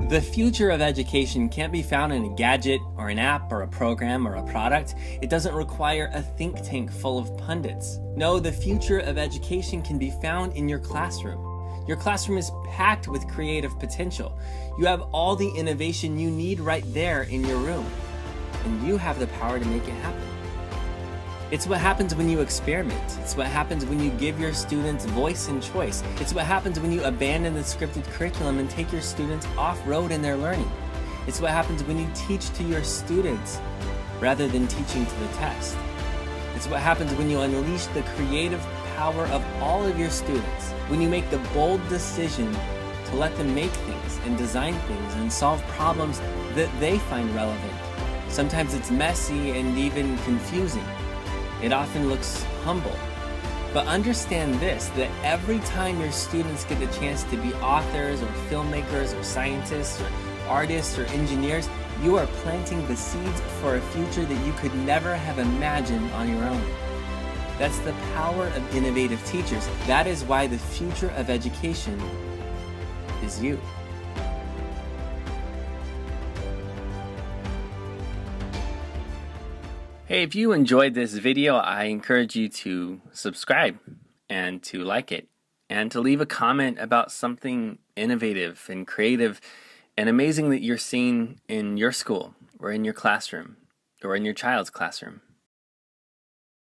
The future of education can't be found in a gadget or an app or a program or a product. It doesn't require a think tank full of pundits. No, the future of education can be found in your classroom. Your classroom is packed with creative potential. You have all the innovation you need right there in your room, and you have the power to make it happen. It's what happens when you experiment. It's what happens when you give your students voice and choice. It's what happens when you abandon the scripted curriculum and take your students off-road in their learning. It's what happens when you teach to your students rather than teaching to the test. It's what happens when you unleash the creative power of all of your students, when you make the bold decision to let them make things and design things and solve problems that they find relevant. Sometimes it's messy and even confusing. It often looks humble. But understand this, that every time your students get the chance to be authors or filmmakers or scientists or artists or engineers, you are planting the seeds for a future that you could never have imagined on your own. That's the power of innovative teachers. That is why the future of education is you. Hey, if you enjoyed this video, I encourage you to subscribe and to like it and to leave a comment about something innovative and creative and amazing that you're seeing in your school or in your classroom or in your child's classroom.